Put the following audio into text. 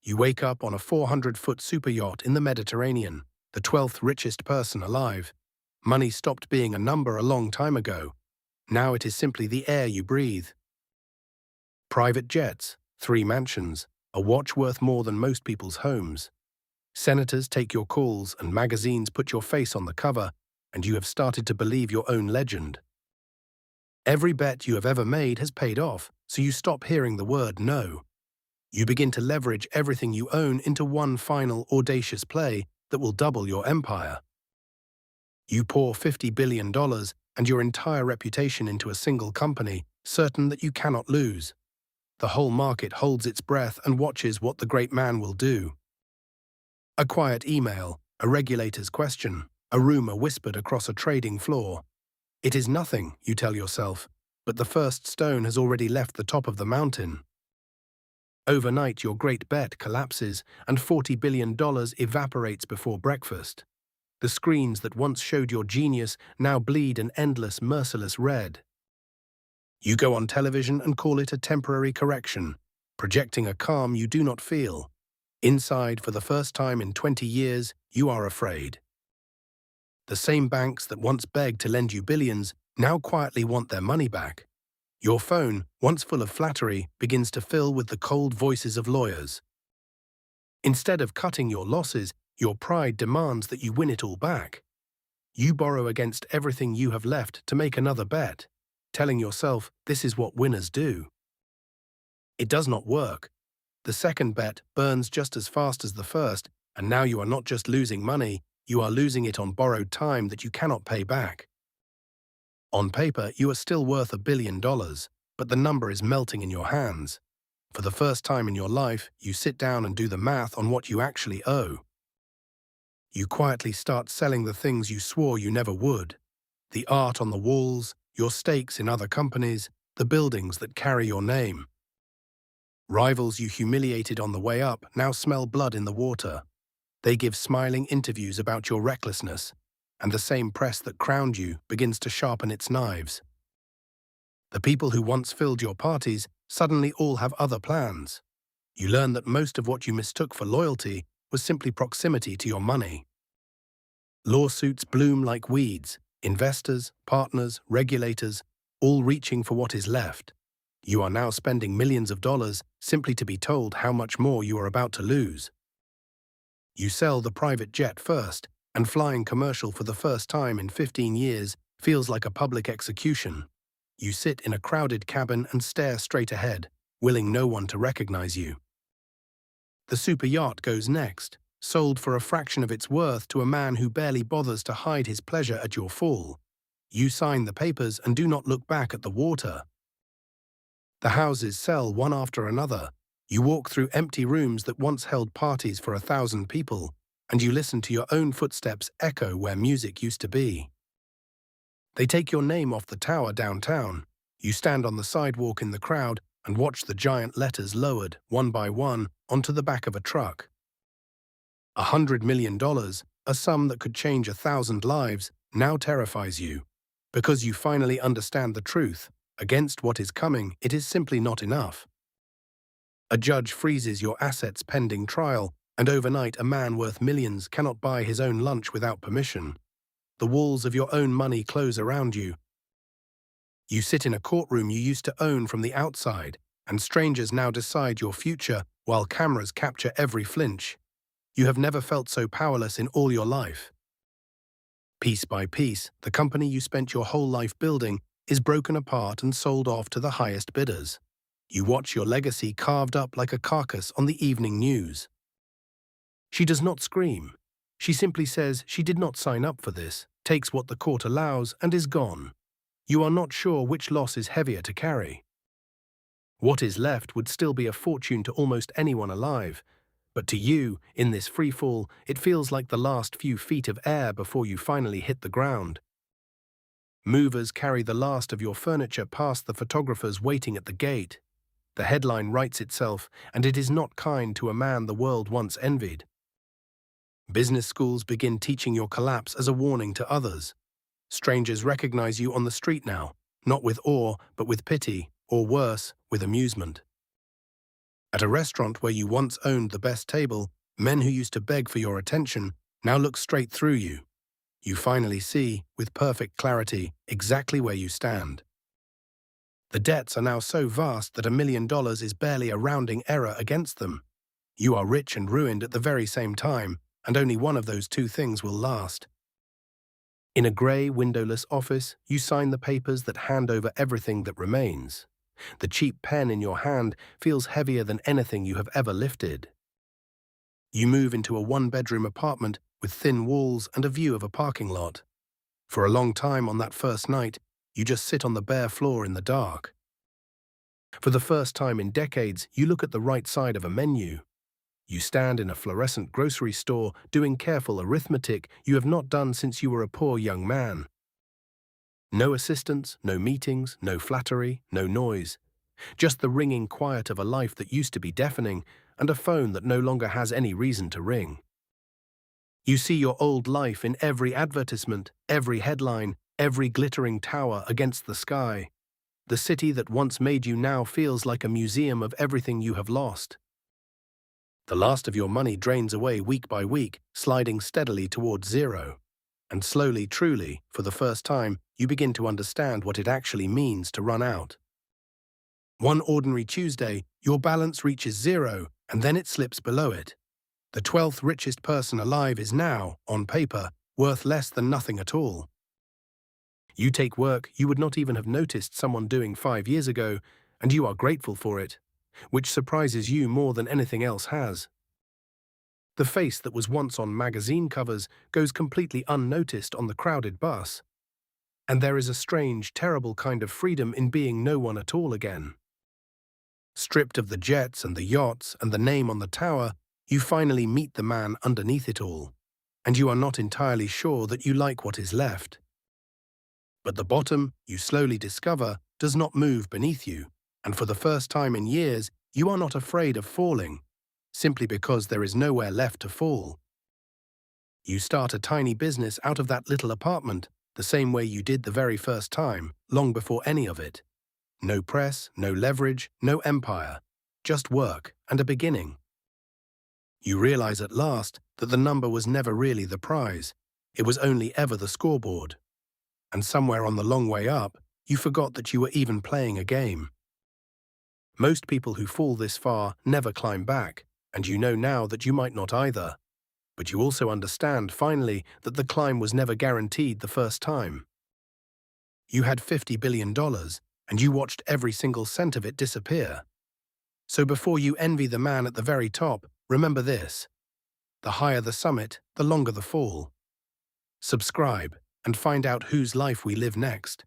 You wake up on a 400-foot super yacht in the Mediterranean, the 12th richest person alive. Money stopped being a number a long time ago. Now it is simply the air you breathe. Private jets, 3 mansions, a watch worth more than most people's homes. Senators take your calls and magazines put your face on the cover, and you have started to believe your own legend. Every bet you have ever made has paid off, so you stop hearing the word no. You begin to leverage everything you own into one final audacious play that will double your empire. You pour $50 billion and your entire reputation into a single company, certain that you cannot lose. The whole market holds its breath and watches what the great man will do. A quiet email, a regulator's question, a rumor whispered across a trading floor. It is nothing, you tell yourself, but the first stone has already left the top of the mountain. Overnight, your great bet collapses and $40 billion evaporates before breakfast. The screens that once showed your genius now bleed an endless, merciless red. You go on television and call it a temporary correction, projecting a calm you do not feel. Inside, for the first time in 20 years, you are afraid. The same banks that once begged to lend you billions now quietly want their money back. Your phone, once full of flattery, begins to fill with the cold voices of lawyers. Instead of cutting your losses, your pride demands that you win it all back. You borrow against everything you have left to make another bet, telling yourself this is what winners do. It does not work. The second bet burns just as fast as the first, and now you are not just losing money, you are losing it on borrowed time that you cannot pay back. On paper, you are still worth $1 billion, but the number is melting in your hands. For the first time in your life, you sit down and do the math on what you actually owe. You quietly start selling the things you swore you never would. The art on the walls, your stakes in other companies, the buildings that carry your name. Rivals you humiliated on the way up now smell blood in the water. They give smiling interviews about your recklessness, and the same press that crowned you begins to sharpen its knives. The people who once filled your parties suddenly all have other plans. You learn that most of what you mistook for loyalty was simply proximity to your money. Lawsuits bloom like weeds, investors, partners, regulators, all reaching for what is left. You are now spending millions of dollars simply to be told how much more you are about to lose. You sell the private jet first, and flying commercial for the first time in 15 years feels like a public execution. You sit in a crowded cabin and stare straight ahead, willing no one to recognize you. The super yacht goes next, sold for a fraction of its worth to a man who barely bothers to hide his pleasure at your fall. You sign the papers and do not look back at the water. The houses sell one after another. You walk through empty rooms that once held parties for 1,000 people, and you listen to your own footsteps echo where music used to be. They take your name off the tower downtown. You stand on the sidewalk in the crowd and watch the giant letters lowered, one by one, onto the back of a truck. $100 million, a sum that could change 1,000 lives, now terrifies you. Because you finally understand the truth. Against what is coming, it is simply not enough. A judge freezes your assets pending trial, and overnight a man worth millions cannot buy his own lunch without permission. The walls of your own money close around you. You sit in a courtroom you used to own from the outside, and strangers now decide your future while cameras capture every flinch. You have never felt so powerless in all your life. Piece by piece, the company you spent your whole life building is broken apart and sold off to the highest bidders. You watch your legacy carved up like a carcass on the evening news. She does not scream. She simply says she did not sign up for this, takes what the court allows, and is gone. You are not sure which loss is heavier to carry. What is left would still be a fortune to almost anyone alive, but to you, in this freefall, it feels like the last few feet of air before you finally hit the ground. Movers carry the last of your furniture past the photographers waiting at the gate. The headline writes itself, and it is not kind to a man the world once envied. Business schools begin teaching your collapse as a warning to others. Strangers recognize you on the street now, not with awe, but with pity, or worse, with amusement. At a restaurant where you once owned the best table, men who used to beg for your attention now look straight through you. You finally see, with perfect clarity, exactly where you stand. The debts are now so vast that $1 million is barely a rounding error against them. You are rich and ruined at the very same time, and only one of those two things will last. In a grey, windowless office, you sign the papers that hand over everything that remains. The cheap pen in your hand feels heavier than anything you have ever lifted. You move into a one-bedroom apartment with thin walls and a view of a parking lot. For a long time on that first night, you just sit on the bare floor in the dark. For the first time in decades, you look at the right side of a menu. You stand in a fluorescent grocery store doing careful arithmetic you have not done since you were a poor young man. No assistants, no meetings, no flattery, no noise. Just the ringing quiet of a life that used to be deafening and a phone that no longer has any reason to ring. You see your old life in every advertisement, every headline, every glittering tower against the sky. The city that once made you now feels like a museum of everything you have lost. The last of your money drains away week by week, sliding steadily towards zero. And slowly, truly, for the first time, you begin to understand what it actually means to run out. One ordinary Tuesday, your balance reaches zero, and then it slips below it. The 12th richest person alive is now, on paper, worth less than nothing at all. You take work you would not even have noticed someone doing 5 years ago, and you are grateful for it, which surprises you more than anything else has. The face that was once on magazine covers goes completely unnoticed on the crowded bus. And there is a strange, terrible kind of freedom in being no one at all again. Stripped of the jets and the yachts and the name on the tower, you finally meet the man underneath it all, and you are not entirely sure that you like what is left. But the bottom, you slowly discover, does not move beneath you, and for the first time in years, you are not afraid of falling, simply because there is nowhere left to fall. You start a tiny business out of that little apartment, the same way you did the very first time, long before any of it. No press, no leverage, no empire, just work and a beginning. You realize at last that the number was never really the prize, it was only ever the scoreboard. And somewhere on the long way up, you forgot that you were even playing a game. Most people who fall this far never climb back, and you know now that you might not either. But you also understand, finally, that the climb was never guaranteed the first time. You had $50 billion, and you watched every single cent of it disappear. So before you envy the man at the very top, remember this: the higher the summit, the longer the fall. Subscribe, and find out whose life we live next.